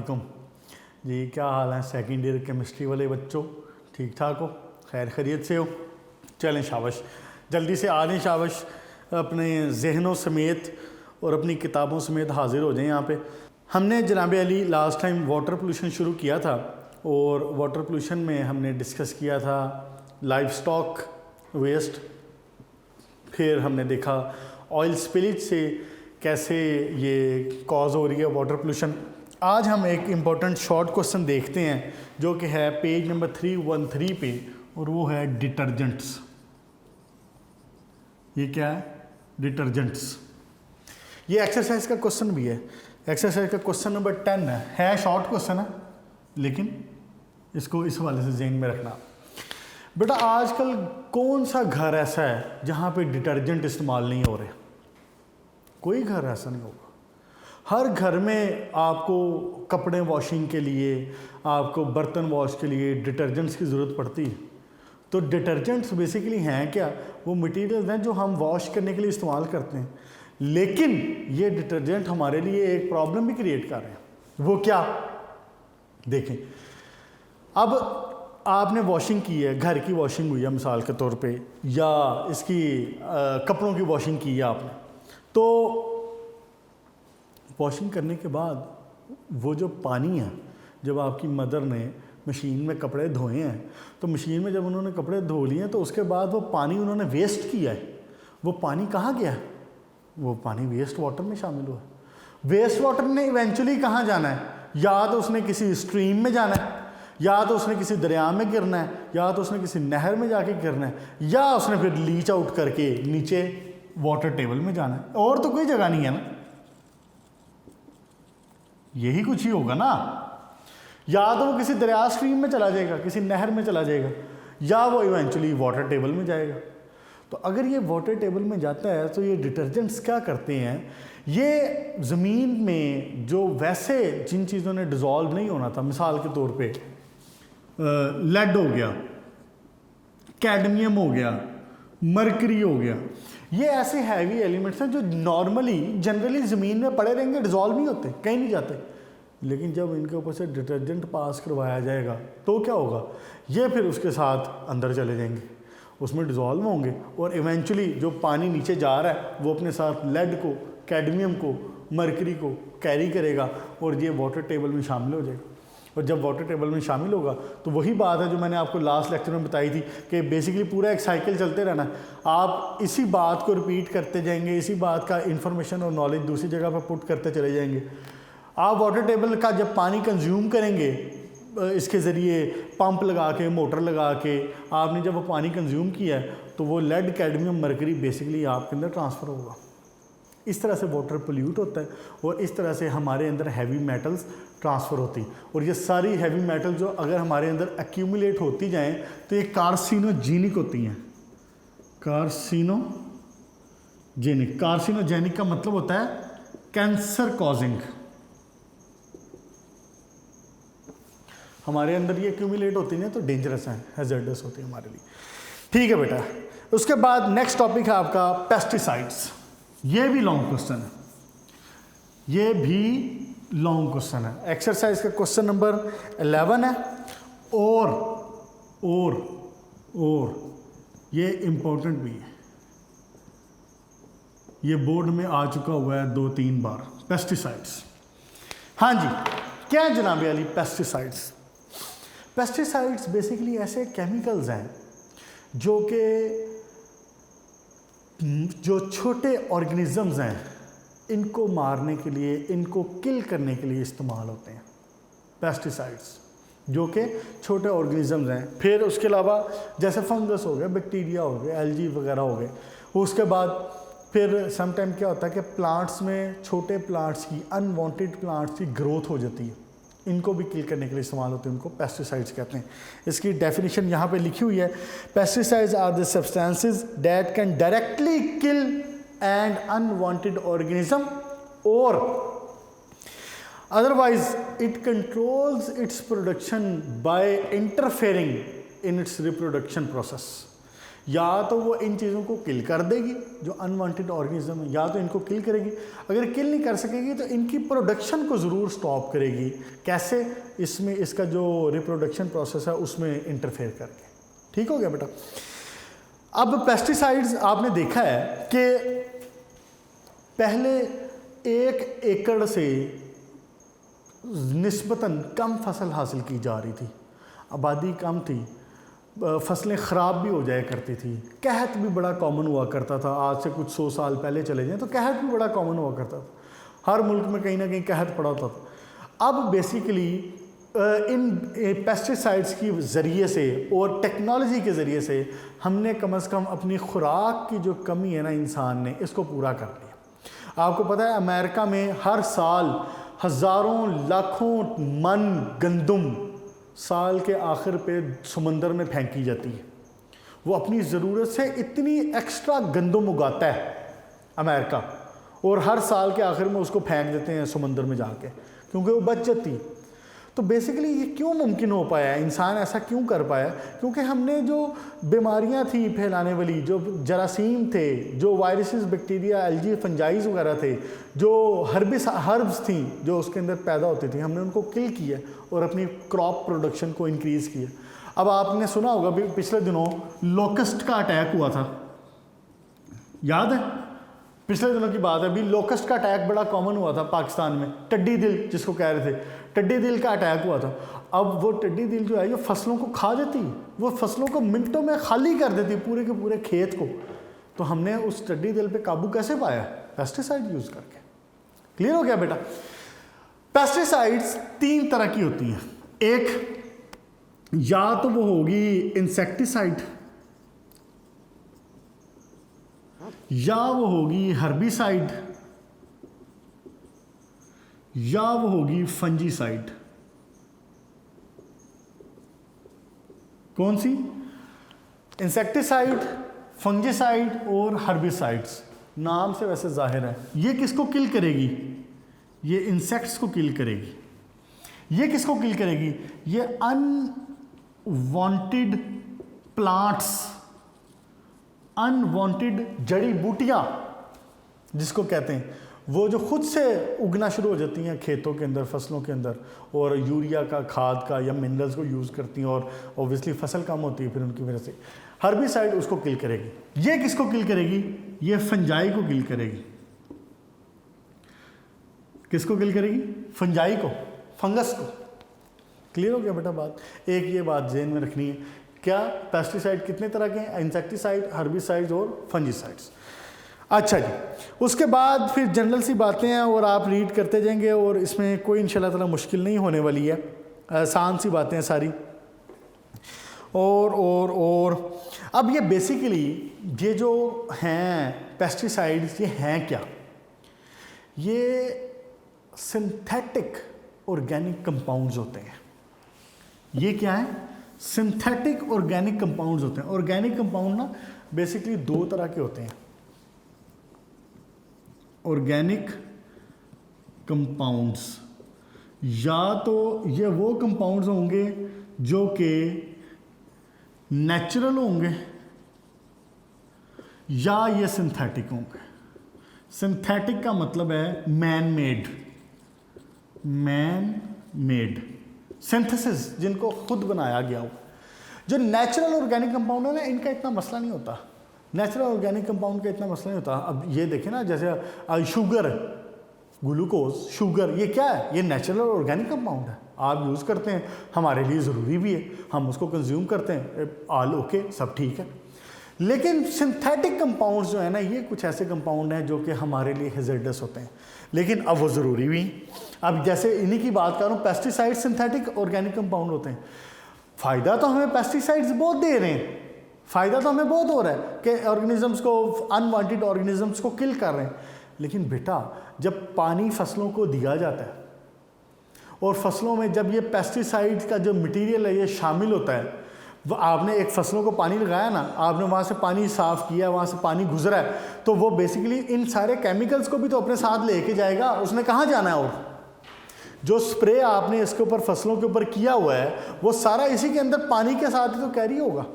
वालेकुम जी। क्या हाल है सेकंड ईयर केमिस्ट्री वाले बच्चों? ठीक ठाक हो? खैर खैरियत से हो? चलें शाबाश, जल्दी से आ जाएं शाबाश, अपने जहनों समेत और अपनी किताबों समेत हाजिर हो जाएं यहाँ पे। हमने जनाब Ali last time water pollution शुरू किया था और वाटर पोल्यूशन में हमने डिस्कस किया था लाइफ स्टॉक वेस्ट, फिर हमने देखा ऑयल स्पिलिज से कैसे ये कॉज हो रही है वाटर पोल्यूशन। आज हम एक इम्पॉर्टेंट शॉर्ट क्वेश्चन देखते हैं जो कि है पेज नंबर 313 पे, और वो है डिटर्जेंट्स। ये क्या है? डिटर्जेंट्स। ये एक्सरसाइज का क्वेश्चन भी है, एक्सरसाइज का क्वेश्चन नंबर 10 है शॉर्ट क्वेश्चन है, लेकिन इसको इस हवाले से ज़हन में रखना। बेटा आजकल कौन सा घर ऐसा है जहाँ पे डिटर्जेंट इस्तेमाल नहीं हो रहे? कोई घर ऐसा नहीं होगा। हर घर में आपको कपड़े वॉशिंग के लिए, आपको बर्तन वॉश के लिए डिटर्जेंट्स की ज़रूरत पड़ती है। तो डिटर्जेंट्स बेसिकली हैं क्या? वो मटेरियल्स हैं जो हम वॉश करने के लिए इस्तेमाल करते हैं, लेकिन ये डिटर्जेंट हमारे लिए एक प्रॉब्लम भी क्रिएट कर रहे हैं। वो क्या? देखें, अब आपने वॉशिंग की है, घर की वॉशिंग हुई है मिसाल के तौर पे, या इसकी कपड़ों की वॉशिंग की है आपने, तो वॉशिंग करने के बाद वो जो पानी है, जब आपकी मदर ने मशीन में कपड़े धोए हैं, तो मशीन में जब उन्होंने कपड़े धो लिए हैं तो उसके बाद वो पानी उन्होंने वेस्ट किया है। वो पानी कहाँ गया है? वो पानी वेस्ट वाटर में शामिल हुआ है। वेस्ट वाटर ने इवेंचुअली कहाँ जाना है? या तो उसने किसी स्ट्रीम में जाना है, या तो उसने किसी दरिया में गिरना है, या तो उसने किसी नहर में जाके गिरना है, या उसने फिर लीच आउट करके नीचे वाटर टेबल में जाना है। और तो कोई जगह नहीं है ना, यही कुछ ही होगा ना। या तो वो किसी दरिया स्ट्रीम में चला जाएगा, किसी नहर में चला जाएगा, या वो इवेंचुअली वाटर टेबल में जाएगा। तो अगर ये वाटर टेबल में जाता है तो ये डिटर्जेंट्स क्या करते हैं? ये ज़मीन में जो वैसे जिन चीज़ों ने डिज़ोल्व नहीं होना था, मिसाल के तौर पे लेड हो गया, कैडमियम हो गया, मरकरी हो गया, ये ऐसे हैवी एलिमेंट्स हैं जो नॉर्मली जनरली ज़मीन में पड़े रहेंगे, डिज़ोल्व नहीं होते, कहीं नहीं जाते। लेकिन जब इनके ऊपर से डिटर्जेंट पास करवाया जाएगा तो क्या होगा? ये फिर उसके साथ अंदर चले जाएंगे, उसमें डिज़ोल्व होंगे, और इवेंचुअली जो पानी नीचे जा रहा है वो अपने साथ लेड को, कैडमियम को, मरकरी को कैरी करेगा और ये वाटर टेबल में शामिल हो जाएगा। और जब वाटर टेबल में शामिल होगा तो वही बात है जो मैंने आपको लास्ट लेक्चर में बताई थी कि बेसिकली पूरा एक साइकिल चलते रहना है। आप इसी बात को रिपीट करते जाएंगे, इसी बात का इन्फॉर्मेशन और नॉलेज दूसरी जगह पर पुट करते चले जाएंगे। आप वाटर टेबल का जब पानी कंज्यूम करेंगे, इसके ज़रिए पंप लगा के, मोटर लगा के आपने जब वो पानी कंज्यूम किया है, तो वो लेड, कैडमियम, मरकरी बेसिकली आपके अंदर ट्रांसफ़र होगा। इस तरह से वाटर पोल्यूट होता है और इस तरह से हमारे अंदर हैवी मेटल्स ट्रांसफ़र होती हैं। और ये सारी हैवी मेटल जो अगर हमारे अंदर एक्यूमुलेट होती जाएं तो ये कार्सिनोजेनिक होती हैं। कार्सिनोजेनिक, कार्सिनोजेनिक का मतलब होता है कैंसर कॉजिंग। हमारे अंदर ये एक्यूमुलेट होती हैं तो डेंजरस हैं, हैजर्डस होती है हमारे लिए। ठीक है बेटा, उसके बाद नेक्स्ट टॉपिक है आपका पेस्टिसाइड्स। ये भी लॉन्ग क्वेश्चन है, ये भी लॉन्ग क्वेश्चन है। एक्सरसाइज का क्वेश्चन नंबर 11 है, और ये इंपॉर्टेंट भी है, ये बोर्ड में आ चुका हुआ है 2-3 बार। पेस्टिसाइड्स, हाँ जी, क्या है जनाब अली पेस्टिसाइड्स? पेस्टिसाइड्स बेसिकली ऐसे केमिकल्स हैं जो छोटे ऑर्गेनिजम्स हैं, इनको मारने के लिए, इनको किल करने के लिए इस्तेमाल होते हैं। पेस्टिसाइड्स जो कि छोटे ऑर्गेनिजम्स हैं। फिर उसके अलावा जैसे फंगस हो गया, बैक्टीरिया हो गए, एल्गी वगैरह हो गए। उसके बाद फिर समटाइम क्या होता है कि प्लांट्स में, छोटे प्लांट्स की, अनवांटेड प्लांट्स की ग्रोथ हो जाती है, इनको भी किल करने के लिए इस्तेमाल होते हैं, उनको पेस्टिसाइड्स कहते हैं। इसकी डेफिनेशन यहाँ पे लिखी हुई है, pesticides are the substances that can directly kill an unwanted organism और otherwise it controls its production by interfering in its reproduction process. या तो वो इन चीज़ों को किल कर देगी जो अनवांटेड ऑर्गेनिज्म है, या तो इनको किल करेगी। अगर किल नहीं कर सकेगी तो इनकी प्रोडक्शन को ज़रूर स्टॉप करेगी। कैसे? इसमें इसका जो रिप्रोडक्शन प्रोसेस है उसमें इंटरफेयर करके। ठीक हो गया बेटा। अब पेस्टिसाइड्स आपने देखा है कि पहले 1 एकड़ से निस्बतन कम फसल हासिल की जा रही थी, आबादी कम थी, फसलें ख़राब भी हो जाया करती थी, कहत भी बड़ा कॉमन हुआ करता था। आज से कुछ 100 साल पहले चले जाएं तो कहत भी बड़ा कॉमन हुआ करता था, हर मुल्क में कहीं ना कहीं कहत पड़ा होता था। अब बेसिकली इन पेस्टिसाइड्स की ज़रिए से और टेक्नोलॉजी के ज़रिए से हमने कम से कम अपनी खुराक की जो कमी है ना इंसान ने, इसको पूरा कर लिया। आपको पता है अमेरिका में हर साल हज़ारों लाखों मन गंदम साल के आखिर पे समंदर में फेंकी जाती है। वो अपनी ज़रूरत से इतनी एक्स्ट्रा गंदम उगाता है अमेरिका, और हर साल के आखिर में उसको फेंक देते हैं समंदर में जाके, क्योंकि वो बच जाती है। तो बेसिकली ये क्यों मुमकिन हो पाया, इंसान ऐसा क्यों कर पाया? क्योंकि हमने जो बीमारियां थी फैलाने वाली, जो जरासीम थे, जो वायरसेस, बैक्टीरिया, एल्गी, फंजाइज वगैरह थे, जो हर्ब्स थी जो उसके अंदर पैदा होती थी, हमने उनको किल किया और अपनी क्रॉप प्रोडक्शन को इंक्रीज़ किया। अब आपने सुना होगा भी पिछले दिनों लोकस्ट का अटैक हुआ था, याद है? पिछले दिनों की बात है, अभी लोकस्ट का अटैक बड़ा कॉमन हुआ था पाकिस्तान में, टड्डी दिल जिसको कह रहे थे, टड्डी दिल का अटैक हुआ था। अब वो टड्डी दिल जो है ये फसलों को खा देती, वो फसलों को मिनटों में खाली कर देती, पूरे के पूरे खेत को। तो हमने उस टड्डी दिल पे काबू कैसे पाया? पेस्टिसाइड यूज़ करके। क्लियर हो गया बेटा? पेस्टिसाइड्स 3 तरह की होती हैं। एक, या तो वो होगी इंसेक्टिसाइड, या वो होगी हर्बिसाइड, या वो होगी फंजीसाइड। कौन सी? इंसेक्टिसाइड, फंजीसाइड और हर्बिसाइड्स। नाम से वैसे जाहिर है ये किसको किल करेगी? ये इंसेक्ट्स को किल करेगी। ये किसको किल करेगी? ये अनवांटेड प्लांट्स, अनवांटेड जड़ी बूटियां जिसको कहते हैं, वो जो खुद से उगना शुरू हो जाती हैं खेतों के अंदर, फसलों के अंदर, और यूरिया का, खाद का या मिनरल्स को यूज़ करती हैं, और ऑब्वियसली फसल कम होती है फिर उनकी वजह से। हर्बिसाइड उसको किल करेगी। ये किसको किल करेगी? ये फंजाई को किल करेगी। किसको किल करेगी? फंजाई को, फंगस को। क्लियर हो गया बेटा बात? एक ये बात ज़हन में रखनी है। क्या पेस्टिसाइड कितने तरह के हैं? इंसेक्टिसाइड, हर्बिसाइड्स और फंजीसाइड्स। अच्छा जी, उसके बाद फिर जनरल सी बातें हैं और आप रीड करते जाएंगे, और इसमें कोई इंशाल्लाह ताला मुश्किल नहीं होने वाली है, आसान सी बातें हैं सारी। और अब ये बेसिकली ये जो हैं पेस्टिसाइड्स, ये हैं क्या? ये सिंथेटिक ऑर्गेनिक कंपाउंड्स होते हैं। ये क्या है? सिंथेटिक ऑर्गेनिक कंपाउंड्स होते हैं। ऑर्गेनिक कंपाउंड ना बेसिकली 2 तरह के होते हैं। ऑर्गेनिक कंपाउंड्स, या तो ये वो कंपाउंड्स होंगे जो कि नेचुरल होंगे, या ये सिंथेटिक होंगे। सिंथेटिक का मतलब है man made, man made, synthesis, जिनको खुद बनाया गया हो। जो नेचुरल ऑर्गेनिक कंपाउंड है ना, इनका इतना मसला नहीं होता। नेचुरल ऑर्गेनिक कंपाउंड का इतना मसला नहीं होता। अब ये देखें ना, जैसे शुगर, ग्लूकोज, शुगर, ये क्या है? ये नेचुरल ऑर्गेनिक कंपाउंड है, आप यूज़ करते हैं, हमारे लिए ज़रूरी भी है, हम उसको कंज्यूम करते हैं, ऑल ओके, सब ठीक है। लेकिन सिंथेटिक कंपाउंड्स जो है ना, ये कुछ ऐसे कंपाउंड हैं जो कि हमारे लिए हेज़र्डस होते हैं, लेकिन अब वो ज़रूरी भी हैं। अब जैसे इन्हीं की बात कर रहा हूँ, पेस्टिसाइड सिंथेटिक ऑर्गेनिक कंपाउंड होते हैं। फ़ायदा तो हमें पेस्टिसाइड्स बहुत दे रहे हैं, फ़ायदा तो हमें बहुत हो रहा है कि ऑर्गेनिजम्स को, अनवांटेड ऑर्गेनिजम्स को किल कर रहे हैं। लेकिन बेटा, जब पानी फसलों को दिया जाता है और फसलों में जब ये पेस्टिसाइड्स का जो मटेरियल है ये शामिल होता है, वो आपने एक फसलों को पानी लगाया ना, आपने वहाँ से पानी साफ़ किया, वहाँ से पानी गुजरा है, तो वो बेसिकली इन सारे केमिकल्स को भी तो अपने साथ लेके जाएगा। उसने कहाँ जाना है? और जो स्प्रे आपने इसके ऊपर, फसलों के ऊपर किया हुआ है, वो सारा इसी के अंदर पानी के साथ ही तो कैरी होगा।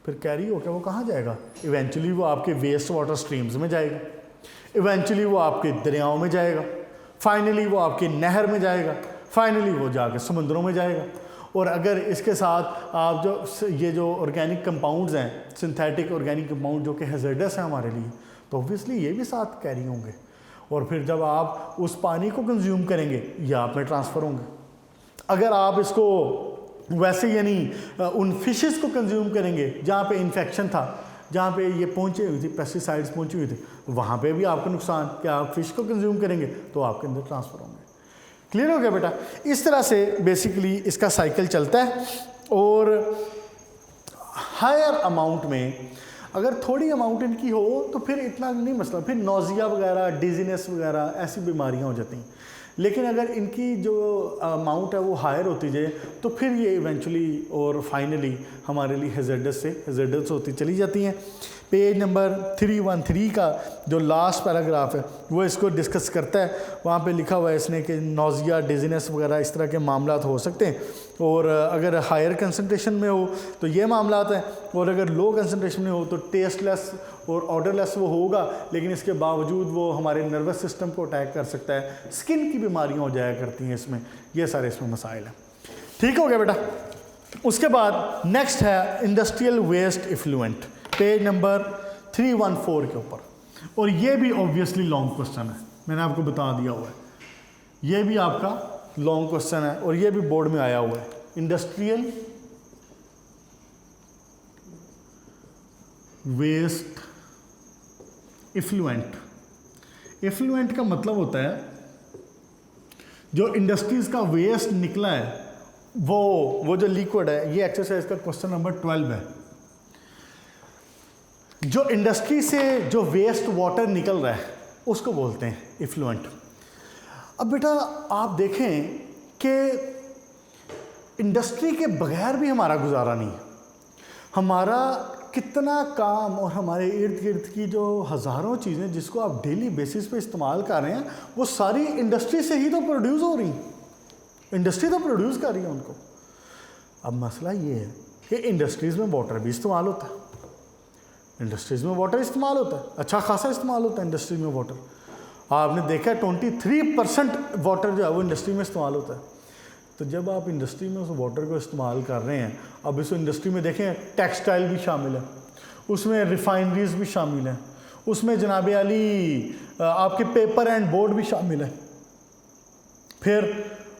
फिर कैरी होकर वो कहाँ जाएगा? इवेंचुअली वो आपके वेस्ट वाटर स्ट्रीम्स में जाएगा, इवेंचुअली वो आपके दरियाओं में जाएगा, फाइनली वो आपके नहर में जाएगा, फाइनली वो जाके समुद्रों में जाएगा। और अगर इसके साथ आप ये जो ऑर्गेनिक कंपाउंड्स हैं, सिंथेटिक ऑर्गेनिक कंपाउंड जो कि हैज़र्डस हैं हमारे लिए, तो ऑब्वियसली ये भी साथ कैरी होंगे। और फिर जब आप उस पानी को कंज्यूम करेंगे ये आप में ट्रांसफ़र होंगे। अगर आप इसको वैसे यानी उन फिशेस को कंज्यूम करेंगे जहाँ पे इन्फेक्शन था, जहाँ पे ये पहुँचे हुई थी, पेस्टिसाइड्स पहुँची हुई थी, वहाँ पे भी आपको नुकसान, कि आप फिश को कंज्यूम करेंगे तो आपके अंदर ट्रांसफ़र होंगे। क्लियर हो गया बेटा? इस तरह से बेसिकली इसका साइकिल चलता है। और हायर अमाउंट में अगर थोड़ी अमाउंट इनकी हो तो फिर इतना नहीं मसला, फिर नोज़िया वगैरह, डिजीनेस वगैरह ऐसी बीमारियां हो जाती हैं। लेकिन अगर इनकी जो अमाउंट है वो हायर होती जाए तो फिर ये इवेंचुअली और फाइनली हमारे लिए हैज़र्डस होती चली जाती हैं। पेज नंबर 313 का जो लास्ट पैराग्राफ है वो इसको डिस्कस करता है। वहाँ पे लिखा हुआ है इसने कि नोज़िया, डिजीनेस वगैरह इस तरह के मामलात हो सकते हैं, और अगर हायर कंसंट्रेशन में हो तो ये मामलात हैं, और अगर लो कंसंट्रेशन में हो तो टेस्टलेस और ऑर्डरलेस वो होगा, लेकिन इसके बावजूद वो हमारे नर्वस सिस्टम को अटैक कर सकता है, स्किन की बीमारियाँ हो जाया करती हैं इसमें। ये सारे इसमें मसाइल हैं। ठीक हो गया बेटा? उसके बाद नेक्स्ट है industrial waste effluent, page number 314 के ऊपर। और ये भी ऑब्वियसली लॉन्ग क्वेश्चन है, मैंने आपको बता दिया हुआ है, ये भी आपका लॉन्ग क्वेश्चन है और ये भी बोर्ड में आया हुआ है। इंडस्ट्रियल वेस्ट इफ्लुएंट, इफ्लुएंट का मतलब होता है जो इंडस्ट्रीज का वेस्ट निकला है वो जो लिक्विड है। ये एक्सरसाइज का क्वेश्चन नंबर 12 है। जो इंडस्ट्री से जो वेस्ट वाटर निकल रहा है उसको बोलते हैं इफ्लुएंट। अब बेटा आप देखें कि इंडस्ट्री के बगैर भी हमारा गुजारा नहीं है। हमारा कितना काम और हमारे इर्द गिर्द की जो हज़ारों चीज़ें जिसको आप डेली बेसिस पे इस्तेमाल कर रहे हैं वो सारी इंडस्ट्री से ही तो प्रोड्यूस हो रही हैं। इंडस्ट्री तो प्रोड्यूस कर रही है उनको। अब मसला ये है कि इंडस्ट्रीज़ में वाटर भी इस्तेमाल होता है, इंडस्ट्रीज़ में वाटर इस्तेमाल होता है, अच्छा खासा इस्तेमाल होता है इंडस्ट्री में वाटर। आपने देखा है 23% वाटर जो है वो इंडस्ट्री में इस्तेमाल होता है। तो जब आप इंडस्ट्री में उस वाटर को इस्तेमाल कर रहे हैं, अब इस इंडस्ट्री में देखें टेक्सटाइल भी शामिल है, उसमें रिफाइनरीज भी शामिल हैं, उसमें जनाब अली आपके पेपर एंड बोर्ड भी शामिल है, फिर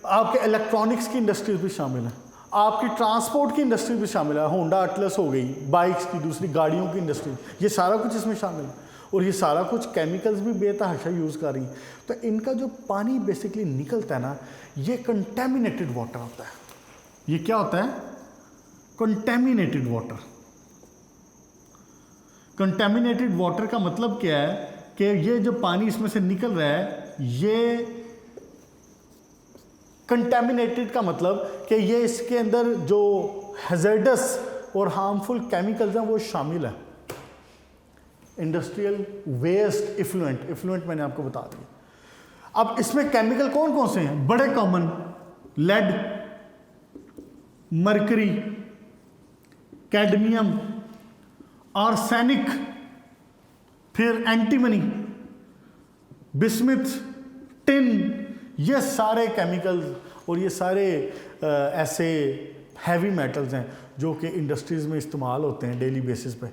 आपके इलेक्ट्रॉनिक्स की इंडस्ट्रीज भी शामिल है, आपकी ट्रांसपोर्ट की इंडस्ट्री भी शामिल है, होंडा अटलस हो गई, बाइक्स की, दूसरी गाड़ियों की इंडस्ट्री, ये सारा कुछ इसमें शामिल है। और ये सारा कुछ केमिकल्स भी बेतहाशा यूज़ कर रही हैं। तो इनका जो पानी बेसिकली निकलता है ना, ये कंटेमिनेटेड वाटर होता है। ये क्या होता है? Contaminated water. कंटेमिनेटेड वाटर का मतलब क्या है कि ये जो पानी इसमें से निकल रहा है, ये कंटेमिनेटेड का मतलब कि ये इसके अंदर जो हैज़र्डस और हार्मफुल केमिकल्स हैं वो शामिल है। इंडस्ट्रियल वेस्ट इफ्लुएंट, इफ्लुएंट मैंने आपको बता दिया। अब इसमें केमिकल कौन कौन से हैं? बड़े common, lead, mercury, cadmium, arsenic, फिर एंटीमनी, बिस्मिथ, टिन, ये सारे केमिकल्स और ये सारे ऐसे हैवी मेटल्स हैं जो कि इंडस्ट्रीज़ में इस्तेमाल होते हैं डेली बेसिस पे।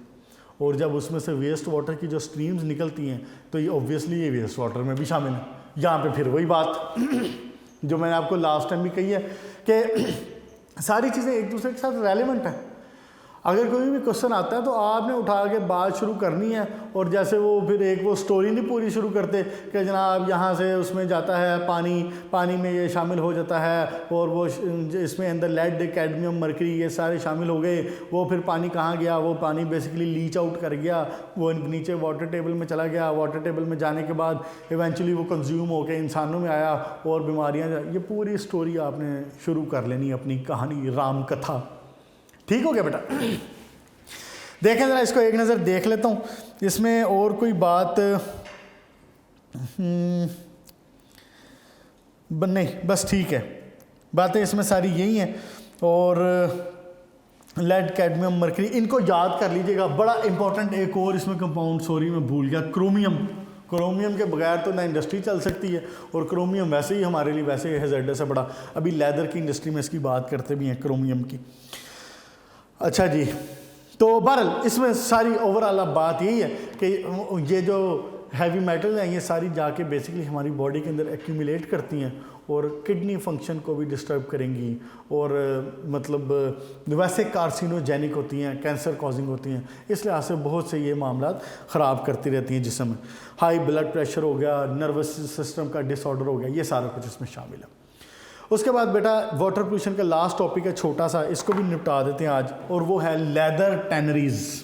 और जब उसमें से वेस्ट वाटर की जो स्ट्रीम्स निकलती हैं तो ये ऑब्वियसली ये वेस्ट वाटर में भी शामिल है। यहाँ पे फिर वही बात जो मैंने आपको लास्ट टाइम भी कही है कि सारी चीज़ें एक दूसरे के साथ रेलेवेंट हैं। अगर कोई भी क्वेश्चन आता है तो आपने उठा के बात शुरू करनी है, और जैसे वो फिर एक वो स्टोरी नहीं पूरी शुरू करते कि जनाब यहाँ से उसमें जाता है पानी में ये शामिल हो जाता है, और वो इसमें अंदर लेड, कैडमियम, मरकरी ये सारे शामिल हो गए, वो फिर पानी कहाँ गया, वो पानी बेसिकली लीच आउट कर गया, वो नीचे वाटर टेबल में चला गया, वाटर टेबल में जाने के बाद इवेंचुअली वो कंज्यूम होकर इंसानों में आया और बीमारियाँ, ये पूरी स्टोरी आपने शुरू कर लेनी अपनी कहानी, राम कथा। ठीक हो गया बेटा? देखें ज़रा इसको एक नज़र देख लेता हूँ, इसमें और कोई बात नहीं, बस ठीक है, बातें इसमें सारी यही हैं। और लेड, कैडमियम, मरकरी, इनको याद कर लीजिएगा। बड़ा इंपॉर्टेंट एक और इसमें कंपाउंड, सॉरी मैं भूल गया, क्रोमियम। क्रोमियम के बगैर तो ना इंडस्ट्री चल सकती है, और क्रोमियम वैसे ही हमारे लिए वैसे हैज़ार्डस है बड़ा। अभी लेदर की इंडस्ट्री में इसकी बात करते भी हैं, क्रोमियम की। अच्छा जी, तो बहरहाल इसमें सारी ओवरऑल बात यही है कि ये जो हैवी मेटल हैं ये सारी जाके बेसिकली हमारी बॉडी के अंदर एक्यूमुलेट करती हैं और किडनी फंक्शन को भी डिस्टर्ब करेंगी, और मतलब वैसे कार्सिनोजेनिक होती हैं, कैंसर कॉजिंग होती हैं। इस लिहाज से बहुत से ये मामला ख़राब करती रहती हैं जिस्म में। हाई ब्लड प्रेशर हो गया, नर्वस सिस्टम का डिसऑर्डर हो गया, ये सारा कुछ इसमें शामिल है। उसके बाद बेटा वाटर पोल्यूशन का लास्ट टॉपिक है छोटा सा, इसको भी निपटा देते हैं आज, और वो है लेदर टैनरीज।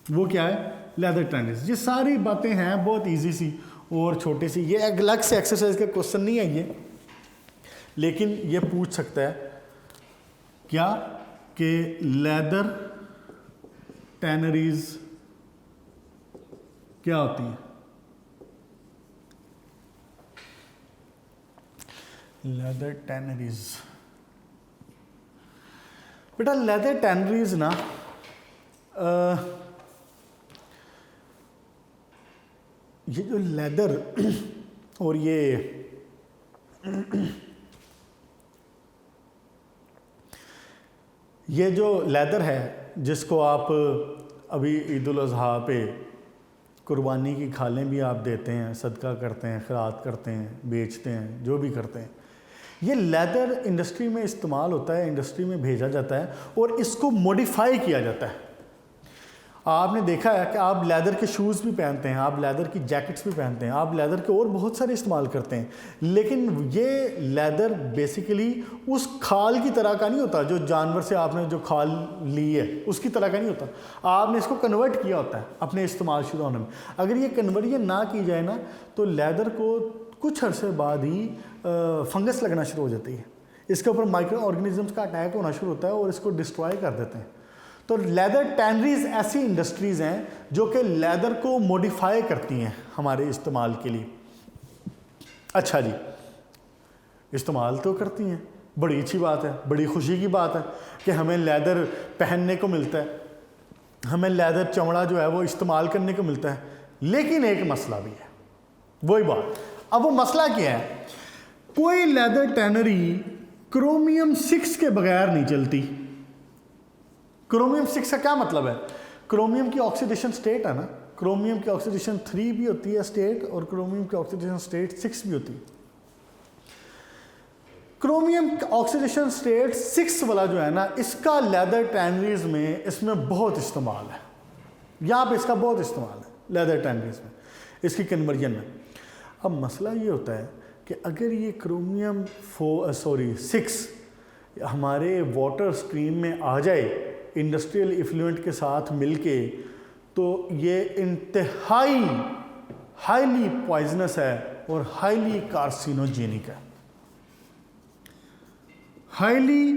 वो क्या है? Leather tanneries. ये सारी बातें हैं बहुत इजी सी और छोटी सी, ये अलग से एक्सरसाइज का क्वेश्चन नहीं है ये, लेकिन ये पूछ सकता है क्या कि लेदर टैनरीज क्या होती है? लेदर टैनरीज बेटा, लेदर टैनरीज ना ये जो लेदर और ये जो लेदर है जिसको आप अभी ईद उल अज़हा पे कुर्बानी की खालें भी आप देते हैं, सदका करते हैं, खैरात करते हैं, बेचते हैं, जो भी करते हैं, ये लेदर इंडस्ट्री में इस्तेमाल होता है, इंडस्ट्री में भेजा जाता है और इसको मॉडिफाई किया जाता है। आपने देखा है कि आप लेदर के शूज़ भी पहनते हैं, आप लेदर की जैकेट्स भी पहनते हैं, आप लेदर के और बहुत सारे इस्तेमाल करते हैं, लेकिन ये लेदर बेसिकली उस खाल की तरह का नहीं होता जो जानवर से आपने जो खाल ली है उसकी तरह का नहीं होता। आपने इसको कन्वर्ट किया होता है अपने इस्तेमाल शुदा होने में। अगर ये कन्वर्जन ना की जाए ना तो लेदर को कुछ अरसे बाद ही फंगस लगना शुरू हो जाती है, इसके ऊपर माइक्रो ऑर्गेनिजम्स का अटैक होना शुरू होता है और इसको डिस्ट्रॉय कर देते हैं। तो लेदर टैनरीज ऐसी इंडस्ट्रीज़ हैं जो कि लेदर को मॉडिफाई करती हैं हमारे इस्तेमाल के लिए। अच्छा जी, इस्तेमाल तो करती हैं, बड़ी अच्छी बात है, बड़ी खुशी की बात है कि हमें लेदर पहनने को मिलता है, हमें लेदर चमड़ा जो है वो इस्तेमाल करने को मिलता है। लेकिन एक मसला भी है, वही बात। अब वो मसला क्या है? कोई लेदर टैनरी क्रोमियम 6 के बगैर नहीं चलती। क्रोमियम 6 का क्या मतलब है? क्रोमियम की ऑक्सीडेशन स्टेट है ना, क्रोमियम की ऑक्सीडेशन 3 भी होती है स्टेट, और क्रोमियम की ऑक्सीडेशन स्टेट 6 भी होती है। क्रोमियम ऑक्सीडेशन स्टेट 6 वाला जो है ना, इसका लेदर टैनरीज में इसमें बहुत इस्तेमाल है, यहाँ पे इसका बहुत इस्तेमाल है लेदर टैनरीज में, इसकी कन्वर्जन में। अब मसला ये होता है कि अगर ये क्रोमियम 6 हमारे वाटर स्ट्रीम में आ जाए इंडस्ट्रियल इफ्लुएंट के साथ मिलके, तो ये इंतहाई हाईली पॉइजनस है और हाईली कार्सिनोजेनिक है। हाईली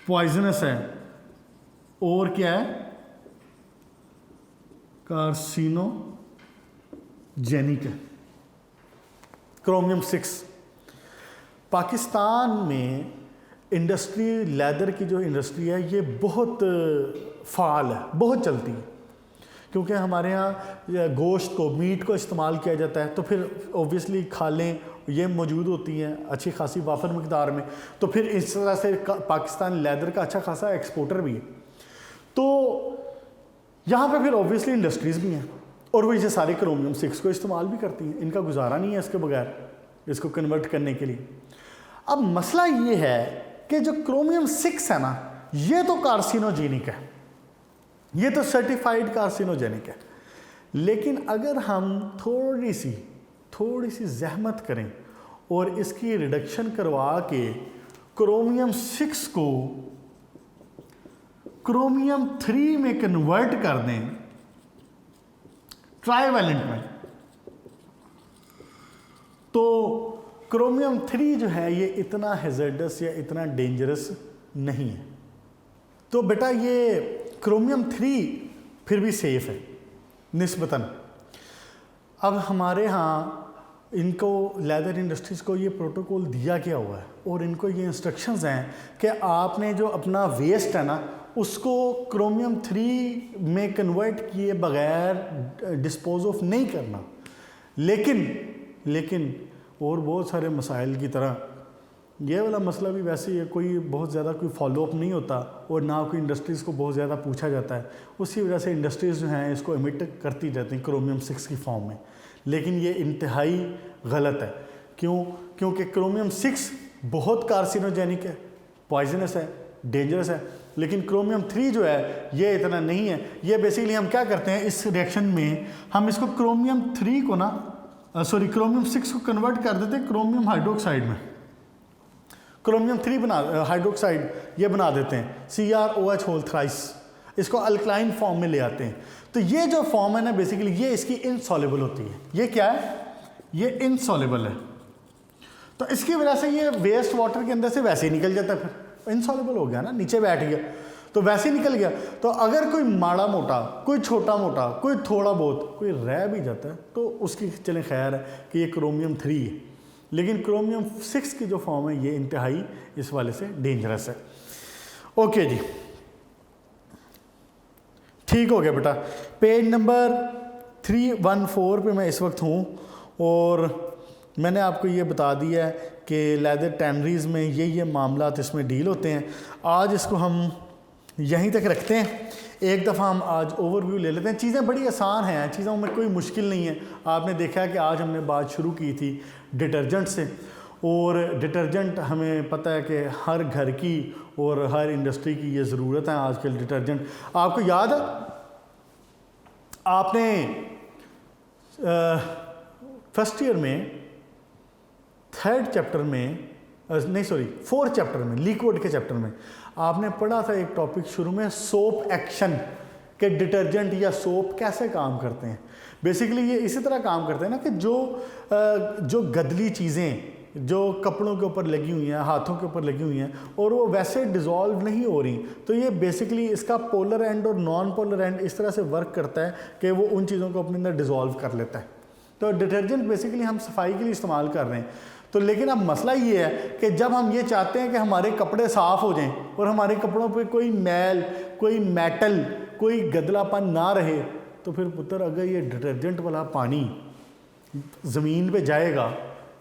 पॉइजनस है और क्या है? कार्सिनोजेनिक है क्रोमियम 6। पाकिस्तान में इंडस्ट्री, लेदर की जो इंडस्ट्री है ये बहुत फ़ाल है, बहुत चलती है, क्योंकि हमारे यहाँ गोश्त को, मीट को इस्तेमाल किया जाता है, तो फिर ओबियसली खालें ये मौजूद होती हैं अच्छी खासी वाफर मकदार में, तो फिर इस तरह से पाकिस्तान लेदर का अच्छा खासा एक्सपोर्टर भी है। तो यहाँ पे फिर ओबियसली इंडस्ट्रीज़ भी हैं और वो इसे सारे क्रोमियम 6 को इस्तेमाल भी करती हैं, इनका गुजारा नहीं है इसके बगैर, इसको कन्वर्ट करने के लिए। अब मसला ये है कि जो क्रोमियम 6 है ना, ये तो कार्सिनोजेनिक है, ये तो सर्टिफाइड कार्सिनोजेनिक है, लेकिन अगर हम थोड़ी सी जहमत करें और इसकी रिडक्शन करवा के क्रोमियम 6 को क्रोमियम 3 में कन्वर्ट कर दें, ट्राइवेलेंट में, तो क्रोमियम 3 जो है ये इतना हैज़ार्डस या इतना डेंजरस नहीं है। तो बेटा ये क्रोमियम 3 फिर भी सेफ़ है निस्बतन। अब हमारे यहाँ इनको लेदर इंडस्ट्रीज़ को ये प्रोटोकॉल दिया गया हुआ है और इनको ये इंस्ट्रक्शंस हैं कि आपने जो अपना वेस्ट है ना उसको क्रोमियम 3 में कन्वर्ट किए बगैर डिस्पोज ऑफ नहीं करना। लेकिन और बहुत सारे मसाइल की तरह ये वाला मसला भी वैसे ही है, कोई बहुत ज़्यादा कोई फॉलोअप नहीं होता और ना कोई इंडस्ट्रीज़ को बहुत ज़्यादा पूछा जाता है। उसी वजह से इंडस्ट्रीज़ जो हैं इसको एमिट करती जाती हैं क्रोमियम 6 की फॉर्म में। लेकिन ये इंतहाई गलत है। क्यों? क्योंकि क्रोमियम 6 बहुत कार्सिनोजेनिक है, पॉइजनस है, डेंजरस है। लेकिन क्रोमियम 3 जो है ये इतना नहीं है। ये बेसिकली हम क्या करते हैं इस रिएक्शन में, हम इसको क्रोमियम 3 को ना क्रोमियम 6 को कन्वर्ट कर देते हैं क्रोमियम हाइड्रोक्साइड में। क्रोमियम 3 बना हाइड्रोक्साइड ये बना देते हैं CrOH होल थ्राइस, इसको अल्कलाइन फॉर्म में ले आते हैं। तो ये जो फॉर्म है ना बेसिकली ये इसकी इनसॉल्युबल होती है। ये क्या है? ये इनसॉल्युबल है। तो इसकी वजह से ये वेस्ट वाटर के अंदर से वैसे ही निकल जाता है, फिर इनसॉल्युबल हो गया ना, नीचे बैठ गया तो वैसे ही निकल गया। तो अगर कोई माड़ा मोटा, कोई छोटा मोटा, कोई थोड़ा बहुत कोई रह भी जाता है तो उसकी चले खैर है कि ये क्रोमियम 3 है। लेकिन क्रोमियम 6 की जो फॉर्म है ये इंतहाई इस वाले से डेंजरस है। ओके जी, ठीक हो गया बेटा। पेज नंबर 314 पे मैं इस वक्त हूँ और मैंने आपको ये बता दिया है कि लेदर टैनरीज़ में ये मामलात इसमें डील होते हैं। आज इसको हम यहीं तक रखते हैं। एक दफ़ा हम आज ओवरव्यू ले लेते हैं। चीज़ें बड़ी आसान हैं, चीज़ों में कोई मुश्किल नहीं है। आपने देखा है कि आज हमने बात शुरू की थी डिटर्जेंट से, और डिटर्जेंट हमें पता है कि हर घर की और हर इंडस्ट्री की ये ज़रूरत है आजकल डिटर्जेंट। आपको याद है आपने फर्स्ट ईयर में 3rd चैप्टर में नहीं सॉरी 4th चैप्टर में लिक्विड के चैप्टर में आपने पढ़ा था एक टॉपिक शुरू में सोप एक्शन के डिटर्जेंट या सोप कैसे काम करते हैं। बेसिकली ये इसी तरह काम करते हैं ना कि जो गदली चीज़ें जो कपड़ों के ऊपर लगी हुई हैं, हाथों के ऊपर लगी हुई हैं और वो वैसे डिज़ोल्व नहीं हो रही, तो ये बेसिकली इसका पोलर एंड और नॉन पोलर एंड इस तरह से वर्क करता है कि वो उन चीज़ों को अपने अंदर डिज़ोल्व कर लेता है। तो डिटर्जेंट बेसिकली हम सफाई के लिए इस्तेमाल कर रहे हैं। तो लेकिन अब मसला ये है कि जब हम ये चाहते हैं कि हमारे कपड़े साफ़ हो जाएं और हमारे कपड़ों पे कोई मैल, कोई मेटल, कोई गदलापन ना रहे, तो फिर पुत्र अगर ये डिटर्जेंट वाला पानी ज़मीन पे जाएगा,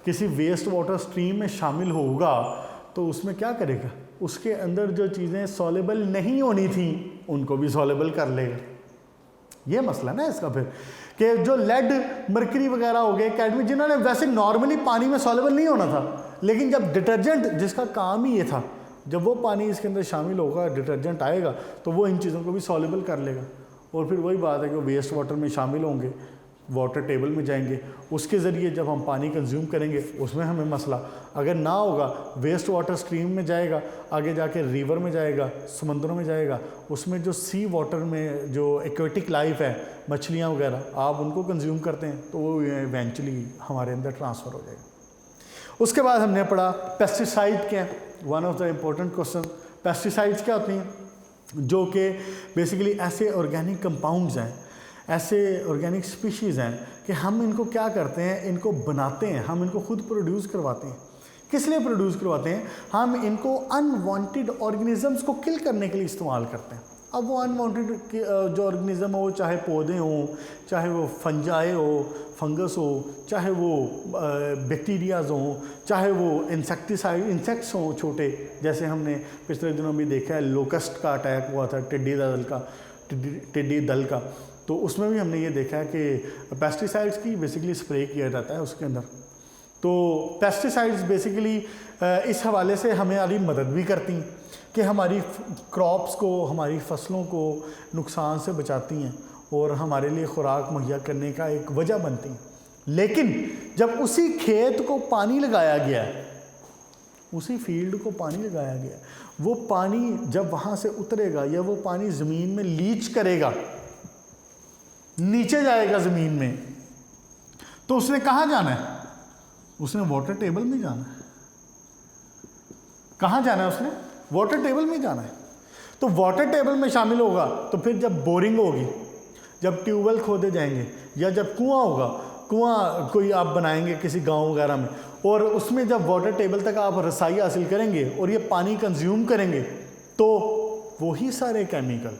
किसी वेस्ट वाटर स्ट्रीम में शामिल होगा, तो उसमें क्या करेगा? उसके अंदर जो चीज़ें सॉलेबल नहीं होनी थी उनको भी सॉलेबल कर लेगा। ये मसला ना इसका फिर कि जो लेड, मरकरी वगैरह हो गए, कैडमियम, जिन्होंने वैसे नॉर्मली पानी में सॉलेबल नहीं होना था, लेकिन जब डिटर्जेंट जिसका काम ही ये था, जब वो पानी इसके अंदर शामिल होगा, डिटर्जेंट आएगा, तो वो इन चीज़ों को भी सॉलेबल कर लेगा। और फिर वही बात है कि वो वेस्ट वाटर में शामिल होंगे, वाटर टेबल में जाएंगे, उसके ज़रिए जब हम पानी कंज्यूम करेंगे उसमें हमें मसला। अगर ना होगा, वेस्ट वाटर स्ट्रीम में जाएगा, आगे जाके रिवर में जाएगा, समंदरों में जाएगा, उसमें जो सी वाटर में जो एक्वेटिक लाइफ है, मछलियाँ वगैरह, आप उनको कंज्यूम करते हैं तो वो इवेंचुअली हमारे अंदर ट्रांसफ़र हो जाएगा। उसके बाद हमने पढ़ा पेस्टिसाइड क्या है, one of the important question. Pesticides क्या होती हैं? जो कि बेसिकली ऐसे ऑर्गेनिक कंपाउंड्स हैं, ऐसे ऑर्गेनिक स्पीशीज़ हैं कि हम इनको क्या करते हैं, इनको बनाते हैं, हम इनको खुद प्रोड्यूस करवाते हैं। किस लिए प्रोड्यूस करवाते हैं? हम इनको अनवांटेड ऑर्गेनिजम्स को किल करने के लिए इस्तेमाल करते हैं। अब वो अनवांटेड जो ऑर्गेनिज़म हो, चाहे पौधे हों, चाहे वो फंजाई हो, फंगस हो, चाहे वो बैक्टीरियाज हों, चाहे वो इंसेक्ट्स हों छोटे, जैसे हमने पिछले दिनों भी देखा है लोकस्ट का अटैक हुआ था, टिड्डी दल का, तो उसमें भी हमने ये देखा है कि पेस्टिसाइड्स की बेसिकली स्प्रे किया जाता है उसके अंदर। तो पेस्टिसाइड्स बेसिकली इस हवाले से हमारी मदद भी करती हैं कि हमारी क्रॉप्स को, हमारी फसलों को नुकसान से बचाती हैं और हमारे लिए खुराक मुहैया करने का एक वजह बनती हैं। लेकिन जब उसी खेत को पानी लगाया गया, उसी फील्ड को पानी लगाया गया, वो पानी जब वहाँ से उतरेगा या वो पानी ज़मीन में लीच करेगा, नीचे जाएगा ज़मीन में, तो उसने कहाँ जाना है? उसने वाटर टेबल में जाना है। कहाँ जाना है उसने? वाटर टेबल में जाना है। तो वाटर टेबल में शामिल होगा तो फिर जब बोरिंग होगी, जब ट्यूबवेल खोदे जाएंगे या जब कुआं होगा, कुआं कोई आप बनाएंगे किसी गांव वगैरह में, और उसमें जब वाटर टेबल तक आप रसाई हासिल करेंगे और ये पानी कंज्यूम करेंगे, तो वही सारे केमिकल,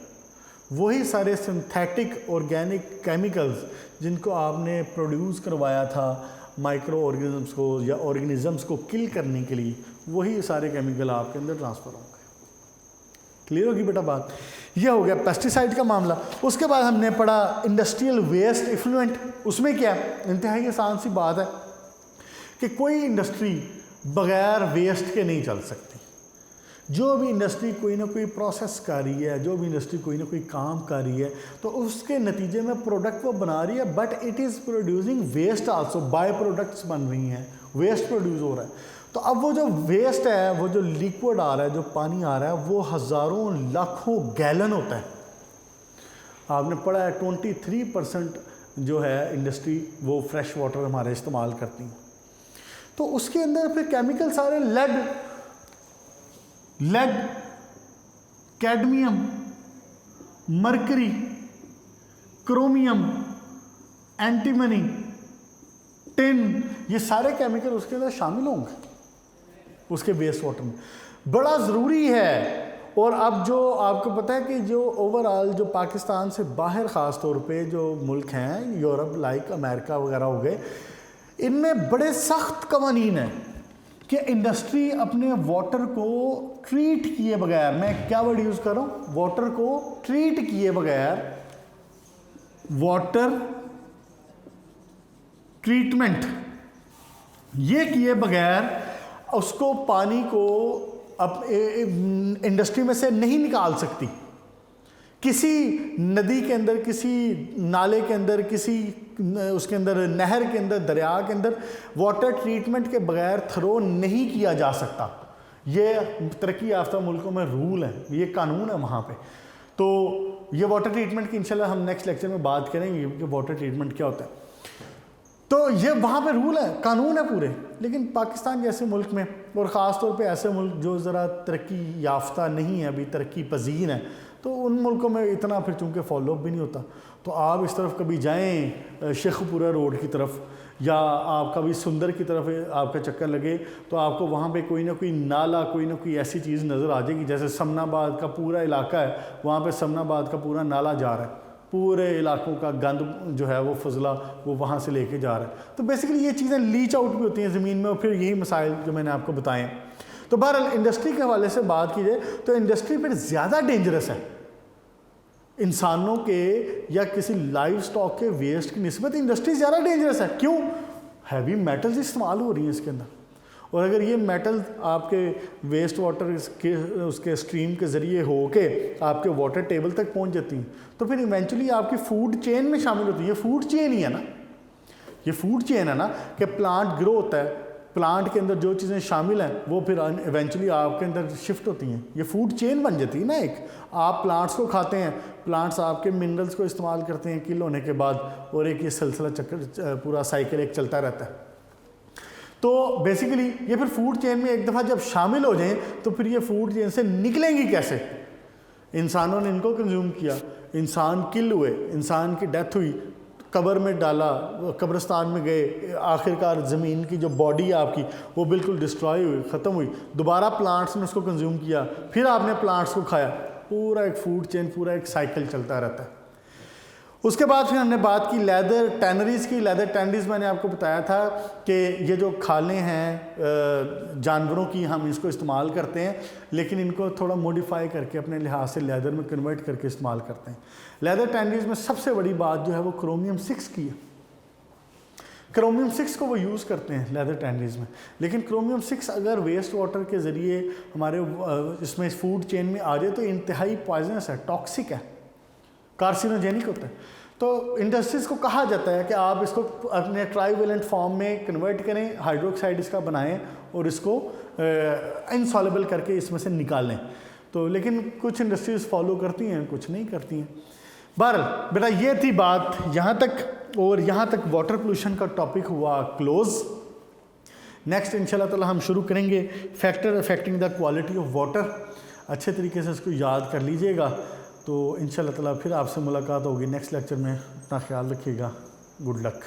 वही सारे सिंथेटिक ऑर्गेनिक केमिकल्स जिनको आपने प्रोड्यूस करवाया था माइक्रो ऑर्गेनिजम्स को या ऑर्गेनिजम्स को किल करने के लिए, वही सारे केमिकल आपके अंदर ट्रांसफ़र होंगे। क्लियर होगी बेटा बात? यह हो गया पेस्टिसाइड का मामला। उसके बाद हमने पढ़ा इंडस्ट्रियल वेस्ट इफ्लुएंट। उसमें क्या इंतहाई आसान सी बात है कि कोई इंडस्ट्री बगैर वेस्ट के नहीं चल सकती। जो भी इंडस्ट्री कोई ना कोई प्रोसेस कर रही है, जो भी इंडस्ट्री कोई ना कोई काम कर रही है, तो उसके नतीजे में प्रोडक्ट वो बना रही है, but it is producing waste also, by products बन रही हैं, वेस्ट प्रोड्यूस हो रहा है। तो अब वो जो वेस्ट है, वो जो लिक्विड आ रहा है, जो पानी आ रहा है, वो हज़ारों लाखों गैलन होता है। आपने पढ़ा है 23% जो है इंडस्ट्री वो फ्रेश वाटर हमारे इस्तेमाल करती हैं। तो उसके अंदर फिर केमिकल सारे lead, cadmium, mercury, chromium, antimony, tin, ये सारे केमिकल उसके अंदर शामिल होंगे उसके वेस्ट वाटर में। बड़ा ज़रूरी है। और अब जो आपको पता है कि जो ओवरऑल जो पाकिस्तान से बाहर ख़ास तौर पे जो मुल्क हैं, यूरोप लाइक अमेरिका वगैरह हो गए, इनमें बड़े सख्त कवानीन हैं कि इंडस्ट्री अपने वाटर को ट्रीट किए बगैर, मैं क्या वर्ड यूज़ कर रहा हूँ, वाटर को ट्रीट किए बगैर, वाटर ट्रीटमेंट ये किए बगैर उसको पानी को अब इंडस्ट्री में से नहीं निकाल सकती। किसी नदी के अंदर, किसी नाले के अंदर, किसी उसके अंदर नहर के अंदर, दरिया के अंदर वाटर ट्रीटमेंट के बगैर थ्रो नहीं किया जा सकता। ये तरक्की याफ्ता मुल्कों में रूल है, ये कानून है वहाँ पे। तो ये वाटर ट्रीटमेंट की इंशाल्लाह हम नेक्स्ट लेक्चर में बात करेंगे कि वाटर ट्रीटमेंट क्या होता है। तो ये वहाँ पे रूल है, कानून है पूरे। लेकिन पाकिस्तान जैसे मुल्क में, और ख़ास तौर पे ऐसे मुल्क जो ज़रा तरक्की याफ्ता नहीं है, अभी तरक्की पजीर हैं, तो उन मुल्कों में इतना फिर चूँकि फॉलोअप भी नहीं होता। तो आप इस तरफ कभी जाएं शेखपुरा रोड की तरफ, या आप कभी सुंदर की तरफ आपका चक्कर लगे, तो आपको वहाँ पे कोई ना कोई नाला, कोई ना कोई ऐसी चीज़ नज़र आ जाएगी। जैसे समनाबाद का पूरा इलाका है, वहाँ पे समनाबाद का पूरा नाला जा रहा है, पूरे इलाकों का गंद जो है वो फजला वो वहाँ से लेके जा रहा है। तो बेसिकली ये चीज़ें लीच आउट भी होती हैं ज़मीन में, और फिर यही मसाइल जो मैंने आपको बताएं। तो बहरहाल इंडस्ट्री के हवाले से बात की जाए तो इंडस्ट्री फिर ज़्यादा डेंजरस है इंसानों के या किसी लाइव स्टॉक के वेस्ट की निस्बत। इंडस्ट्री ज़्यादा डेंजरस है। क्यों? हैवी मेटल्स इस्तेमाल हो रही हैं इसके अंदर, और अगर ये मेटल आपके वेस्ट वाटर के उसके स्ट्रीम के ज़रिए होके आपके वाटर टेबल तक पहुंच जाती हैं, तो फिर इवेंचुअली आपकी फूड चेन में शामिल होती है। ये फूड चेन ही है ना, ये फूड चेन है ना, कि प्लांट ग्रो होता है, प्लांट के अंदर जो चीज़ें शामिल हैं वो फिर इवेंचुअली आपके अंदर शिफ्ट होती हैं। ये फूड चेन बन जाती है ना एक। आप प्लांट्स को खाते हैं, प्लांट्स आपके मिनरल्स को इस्तेमाल करते हैं किल होने के बाद, और एक ये सिलसिला चक्कर पूरा साइकिल एक चलता रहता है। तो बेसिकली ये फिर फूड चेन में एक दफ़ा जब शामिल हो जाएं तो फिर ये फूड चेन से निकलेंगी कैसे? इंसानों ने इनको कंज्यूम किया, इंसान किल हुए, इंसान की डेथ हुई, कब्र में डाला, कब्रिस्तान में गए, आखिरकार ज़मीन की जो बॉडी है आपकी वो बिल्कुल डिस्ट्रॉय हुई, ख़त्म हुई। दोबारा प्लांट्स ने उसको कंज्यूम किया, फिर आपने प्लांट्स को खाया, पूरा एक फूड चेन, पूरा एक साइकिल चलता रहता है। उसके बाद फिर हमने बात की लेदर टैनरीज़ की। लेदर टैनरीज़ मैंने आपको बताया था कि ये जो खालें हैं जानवरों की, हम इसको इस्तेमाल करते हैं, लेकिन इनको थोड़ा मॉडिफाई करके अपने लिहाज से लेदर में कन्वर्ट करके इस्तेमाल करते हैं। लेदर टैनरीज़ में सबसे बड़ी बात जो है वो क्रोमियम 6 की है। क्रोमियम 6 को वो यूज़ करते हैं लेदर टैनरीज़ में, लेकिन क्रोमियम 6 अगर वेस्ट वाटर के ज़रिए हमारे इसमें फूड चेन में आ जाए तो इंतहाई पॉइजनस है, टॉक्सिक है, कार्सिनोजेनिक होता है। तो इंडस्ट्रीज़ को कहा जाता है कि आप इसको अपने ट्राईवेलेंट फॉर्म में कन्वर्ट करें, हाइड्रोक्साइड इसका बनाएं और इसको इनसॉल्युबल करके इसमें से निकालें। तो लेकिन कुछ इंडस्ट्रीज़ फॉलो करती हैं, कुछ नहीं करती हैं। बहरहाल बेटा ये थी बात यहाँ तक, और यहाँ तक वाटर पोल्यूशन का टॉपिक हुआ क्लोज़। नेक्स्ट इंशाल्लाह ताला हम शुरू करेंगे factor affecting the quality of water. अच्छे तरीके से इसको याद कर लीजिएगा। तो इंशाल्लाह ताला फिर आपसे मुलाकात होगी नेक्स्ट लेक्चर में। अपना ख्याल रखिएगा। Good luck.